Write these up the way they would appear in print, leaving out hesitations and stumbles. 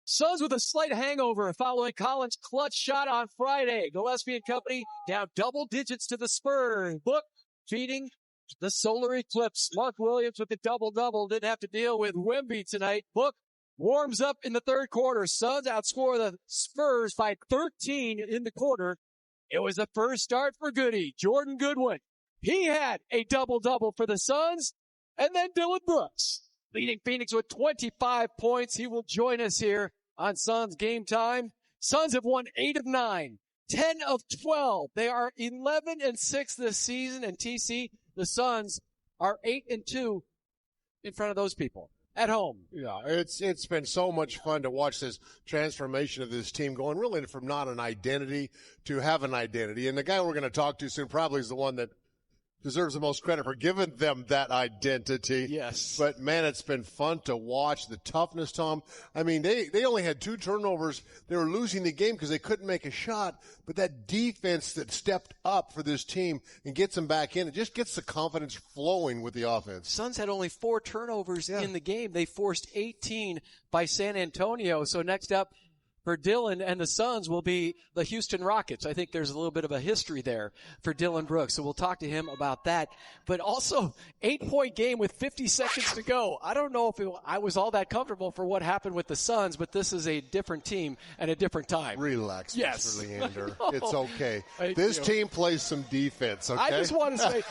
Suns with a slight hangover following Collins' clutch shot on Friday. Gillespie and company down double digits to the Spurs. Book feeding the solar eclipse. Mark Williams with the double-double. Didn't have to deal with Wemby tonight. Book warms up in the third quarter. Suns outscore the Spurs by 13 in the quarter. It was the first start for Goody, Jordan Goodwin. He had a double-double for the Suns. And then Dillon Brooks, leading Phoenix with 25 points. He will join us here on Suns Game Time. Suns have won 8 of 9, 10 of 12. They are 11-6 this season. And TC, the Suns are 8-2 in front of those people at home. Yeah, it's been so much fun to watch this transformation of this team going really from not an identity to have an identity. And the guy we're going to talk to soon probably is the one that deserves the most credit for giving them that identity. Yes. But, man, it's been fun to watch the toughness, Tom. I mean, they only had 2 turnovers. They were losing the game because they couldn't make a shot. But that defense that stepped up for this team and gets them back in, it just gets the confidence flowing with the offense. Suns had only 4 turnovers in the game. They forced 18 by San Antonio. So next up for Dillon and the Suns will be the Houston Rockets. I think there's a little bit of a history there for Dillon Brooks, so we'll talk to him about that. But also, 8-point game with 50 seconds to go. I don't know if I was all that comfortable for what happened with the Suns, but this is a different team and a different time. Relax, yes. Mr. Leander. It's okay. This team plays some defense, okay? I just want to say,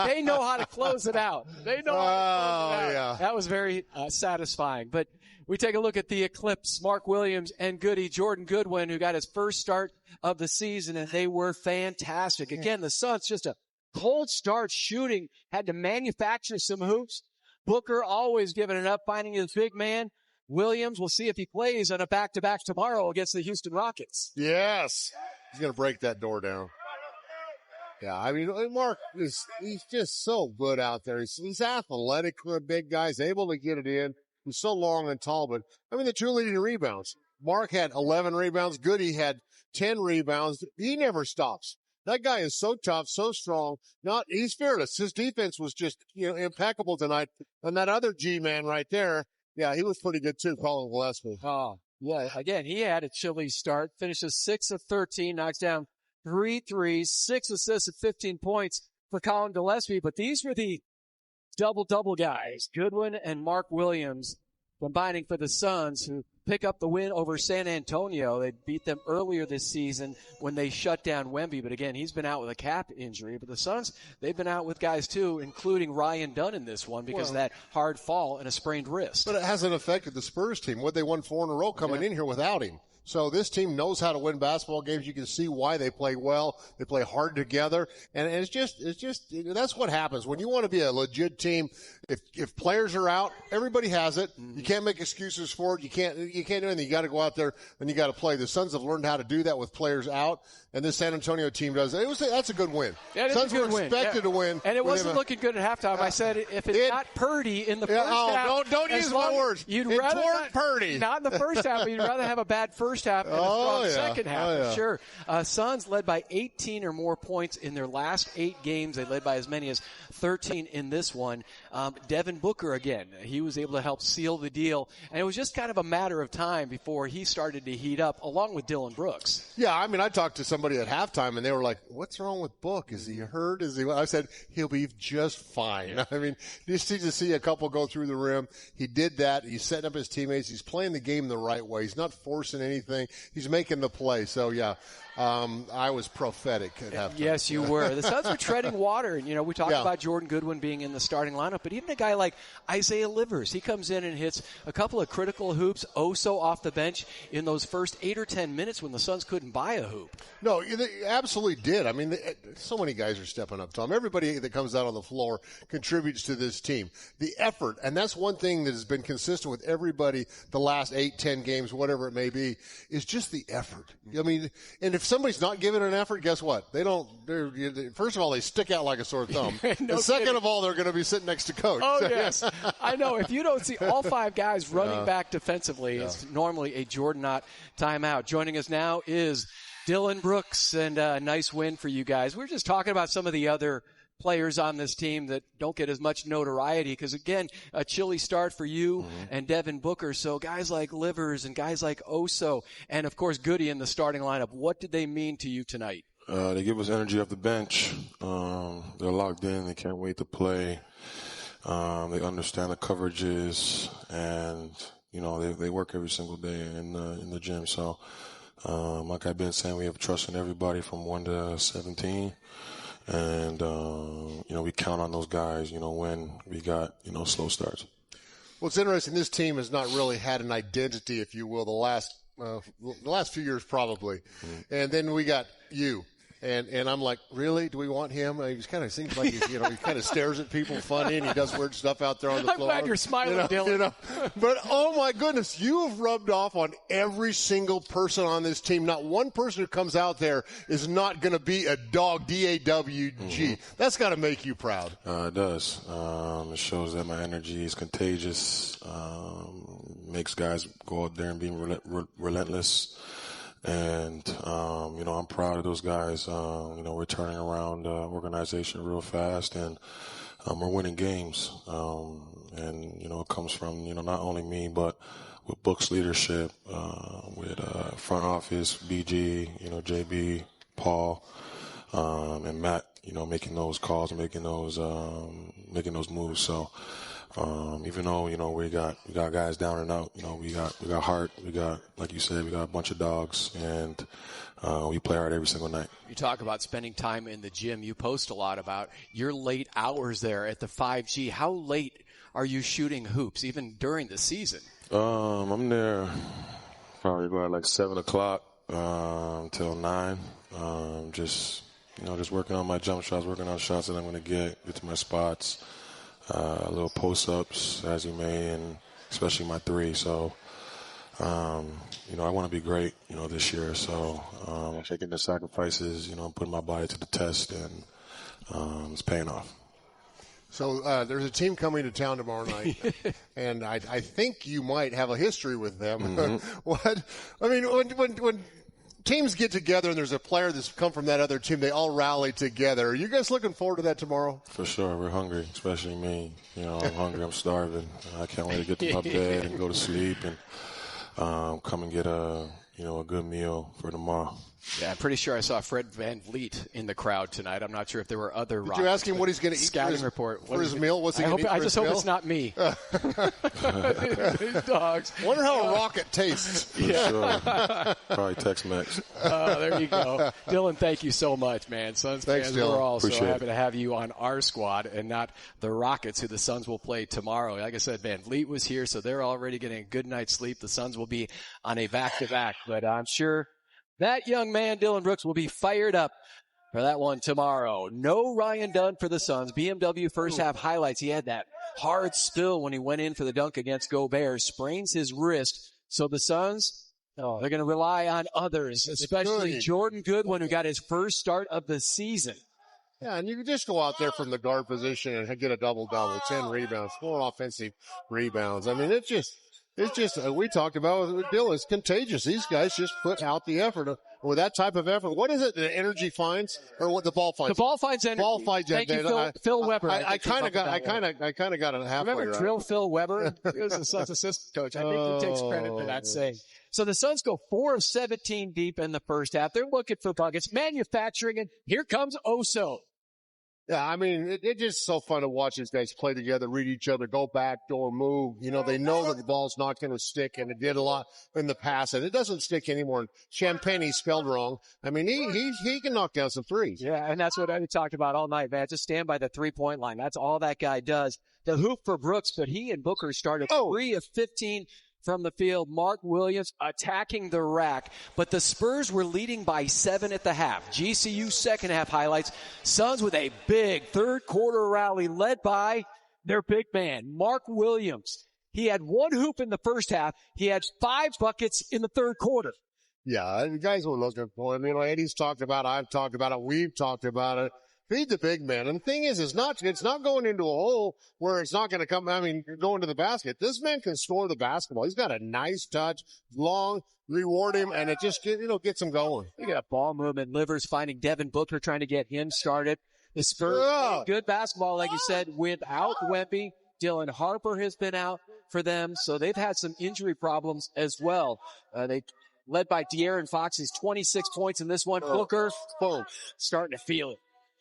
they know how to close it out. They know how to close it out. Yeah. That was very satisfying. But we take a look at the Eclipse, Mark Williams and Goody, Jordan Goodwin, who got his first start of the season, and they were fantastic. Again, the Suns, just a cold start shooting, had to manufacture some hoops. Booker always giving it up, finding his big man. Williams, we'll see if he plays on a back-to-back tomorrow against the Houston Rockets. Yes. He's going to break that door down. Yeah, I mean, Mark, he's just so good out there. He's athletic for a big guy. He's able to get it in. He's so long and tall, but, I mean, the 2 leading rebounds. Mark had 11 rebounds. Goody had 10 rebounds. He never stops. That guy is so tough, so strong. He's fearless. His defense was just, impeccable tonight. And that other G-man right there, yeah, he was pretty good too, Colin Gillespie. Oh, yeah. Again, he had a chilly start. Finishes 6 of 13, knocks down 3 threes, 6 assists at 15 points for Colin Gillespie. But these were the double-double guys, Goodwin and Mark Williams, combining for the Suns, who pick up the win over San Antonio. They beat them earlier this season when they shut down Wemby. But again, he's been out with a calf injury. But the Suns, they've been out with guys too, including Ryan Dunn in this one because of that hard fall and a sprained wrist. But it hasn't affected the Spurs team. They won 4 in a row coming in here without him. So this team knows how to win basketball games. You can see why they play well. They play hard together. And it's just, that's what happens. When you want to be a legit team, if players are out, everybody has it. Mm-hmm. You can't make excuses for it. You can't do anything. You got to go out there and you got to play. The Suns have learned how to do that with players out. And this San Antonio team does. That's a good win. Suns were expected to win. And it wasn't looking good at halftime. I said if it's not Purdy in the first half. Don't use my words. You'd rather Purdy. Not in the first half, but you'd rather have a bad first half and a strong second half. For sure. Suns led by 18 or more points in their last 8 games. They led by as many as 13 in this one. Devin Booker again. He was able to help seal the deal. And it was just kind of a matter of time before he started to heat up, along with Dillon Brooks. Yeah, I mean, I talked to somebody at halftime, and they were like, what's wrong with Book? Is he hurt? I said, he'll be just fine. I mean, just to see a couple go through the rim. He did that. He's setting up his teammates. He's playing the game the right way. He's not forcing anything. He's making the play. So, yeah. I was prophetic at halftime. Yes, you were. The Suns were treading water. And, we talked about Jordan Goodwin being in the starting lineup, but even a guy like Isaiah Livers, he comes in and hits a couple of critical hoops, so off the bench in those first 8 or 10 minutes when the Suns couldn't buy a hoop. No, they absolutely did. I mean, so many guys are stepping up, Tom. Everybody that comes out on the floor contributes to this team. The effort, and that's one thing that has been consistent with everybody the last 8, 10 games, whatever it may be, is just the effort. I mean, and if somebody's not giving an effort, guess what? First of all, they stick out like a sore thumb. And second of all, they're going to be sitting next to coach. Oh, yes. I know. If you don't see all 5 guys running back defensively, it's normally a Jordan Knott timeout. Joining us now is Dillon Brooks, and a nice win for you guys. We're just talking about some of the other players on this team that don't get as much notoriety because, again, a chilly start for you and Devin Booker. So guys like Livers and guys like Oso and, of course, Goody in the starting lineup, what did they mean to you tonight? They give us energy off the bench. They're locked in. They can't wait to play. They understand the coverages, and they work every single day in the gym. So, like I've been saying, we have trust in everybody from 1 to 17, and we count on those guys. When we got slow starts. Well, it's interesting. This team has not really had an identity, if you will, the last few years probably, and then we got you. And I'm like, really? Do we want him? He kind of seems like he kind of stares at people funny, and he does weird stuff out there on the floor. I'm glad you're smiling, Dillon. But oh my goodness, you have rubbed off on every single person on this team. Not one person who comes out there is not going to be a dog. DAWG. That's got to make you proud. It does. It shows that my energy is contagious. Makes guys go out there and be relentless. And, I'm proud of those guys. We're turning around organization real fast, and we're winning games. It comes from, not only me, but with Book's leadership, with front office, BG, JB, Paul, and Matt, making those calls and making those moves. So, even though, we got guys down and out, we got heart, we got, like you said, we got a bunch of dogs, and we play hard every single night. You talk about spending time in the gym. You post a lot about your late hours there at the 5G. How late are you shooting hoops, even during the season? I'm there probably about like 7 o'clock till 9. Just working on my jump shots, working on shots that I'm going to get to my spots. Little post-ups as you may, and especially my three. So, I want to be great, this year. So, I'm taking the sacrifices, putting my body to the test, and it's paying off. So there's a team coming to town tomorrow night, and I think you might have a history with them. When teams get together and there's a player that's come from that other team, they all rally together. Are you guys looking forward to that tomorrow? For sure. We're hungry, especially me. I'm hungry. I'm starving. I can't wait to get to my bed and go to sleep and come and get a good meal for tomorrow. Yeah, I'm pretty sure I saw Fred VanVleet in the crowd tonight. I'm not sure if there were other Rockets. Did you ask him what he's going to eat for his meal? What's he going to eat for his meal? I just hope it's not me. These dogs. Wonder how a Rocket tastes. Yeah. Sure. Probably Tex-Mex. There you go. Dillon, thank you so much, man. Suns Thanks, fans, Dillon. we're all Appreciate so happy to have you on our squad and not the Rockets, who the Suns will play tomorrow. Like I said, VanVleet was here, so they're already getting a good night's sleep. The Suns will be on a back-to-back, but I'm sure that young man, Dillon Brooks, will be fired up for that one tomorrow. No Ryan Dunn for the Suns. BMW first half highlights. He had that hard spill when he went in for the dunk against Gobert. Sprains his wrist. So the Suns, they're going to rely on others, especially Jordan Goodwin, who got his first start of the season. Yeah, and you can just go out there from the guard position and get a double-double, 10 rebounds, 4 offensive rebounds. I mean, it's just we talked about with Dillon, it's contagious. These guys just put out the effort. With that type of effort, what is it? The energy finds, or what the ball finds? The ball finds energy. Ball finds energy. Thank you, Phil Weber. I kind of got it halfway. Remember Drill Phil Weber? He was the Suns assistant coach. I think he takes credit for that saying. So the Suns go 4 of 17 deep in the first half. They're looking for buckets, manufacturing it. Here comes Oso. Yeah, I mean, it's just so fun to watch these guys play together, read each other, go back door, move. They know that the ball's not going to stick, and it did a lot in the past, and it doesn't stick anymore. Champagne, he spelled wrong. I mean, he can knock down some threes. Yeah, and that's what I talked about all night, man. Just stand by the three-point line. That's all that guy does. The hoop for Brooks, but he and Booker started 3 of 15 from the field. Mark Williams attacking the rack. But the Spurs were leading by 7 at the half. GCU second half highlights. Suns with a big third quarter rally led by their big man, Mark Williams. He had 1 hoop in the first half. He had 5 buckets in the third quarter. Yeah, the guys were looking for him. Eddie's talked about it. I've talked about it. We've talked about it. Feed the big man. And the thing is, it's not going into a hole where it's not going to come, go into the basket. This man can score the basketball. He's got a nice touch, long, reward him, and it just, gets him going. Look at that ball movement. Livers finding Devin Booker, trying to get him started. The Spurs played good basketball, like you said, without Wemby. Dylan Harper has been out for them, so they've had some injury problems as well. They led by De'Aaron Fox. He's 26 points in this one. Booker, boom, starting to feel it.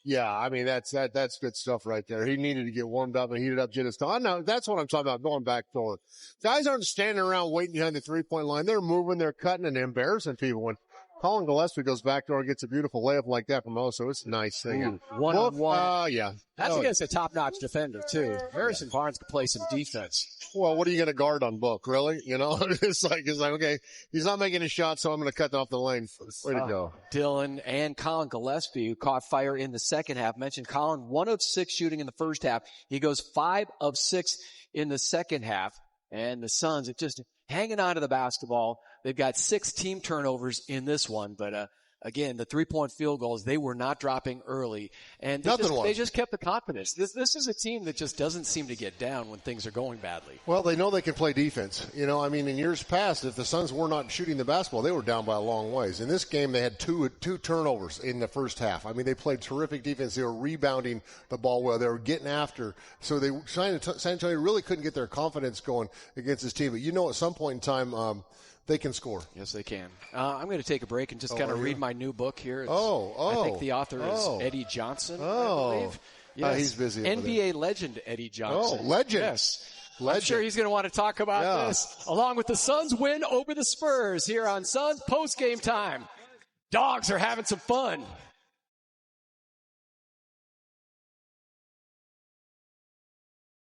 Yeah, I mean, that's good stuff right there. He needed to get warmed up and heated up just time. Now, that's what I'm talking about, going back forward. Guys aren't standing around waiting behind the three-point line. They're moving, they're cutting, and embarrassing people. When Colin Gillespie goes back door and gets a beautiful layup like that from Oso, it's a nice thing. One-on-one. Yeah. That's against a top-notch defender, too. Harrison Barnes could play some defense. Well, what are you going to guard on Book, really? You know, it's like, okay, he's not making a shot, so I'm going to cut off the lane. Way to go. Dillon and Colin Gillespie, who caught fire in the second half, mentioned Colin 1 of 6 shooting in the first half. He goes 5 of 6 in the second half. And the Suns are just hanging on to the basketball. They've got 6 team turnovers in this one, but again, the 3-point field goals, they were not dropping early. And they just kept the confidence. This is a team that just doesn't seem to get down when things are going badly. Well, they know they can play defense. You know, I mean, in years past, if the Suns were not shooting the basketball, they were down by a long ways. In this game, they had two turnovers in the first half. I mean, they played terrific defense. They were rebounding the ball well. They were getting after. So San Antonio really couldn't get their confidence going against this team. But you know, at some point in time, they can score. Yes, they can. I'm going to take a break and just kind of read my new book here. I think the author is Eddie Johnson, I believe. Yes. He's busy. NBA legend Eddie Johnson. Oh, legend. Yes. Legend. I'm sure he's going to want to talk about this, along with the Suns' win over the Spurs here on Suns Postgame Time. Dogs are having some fun.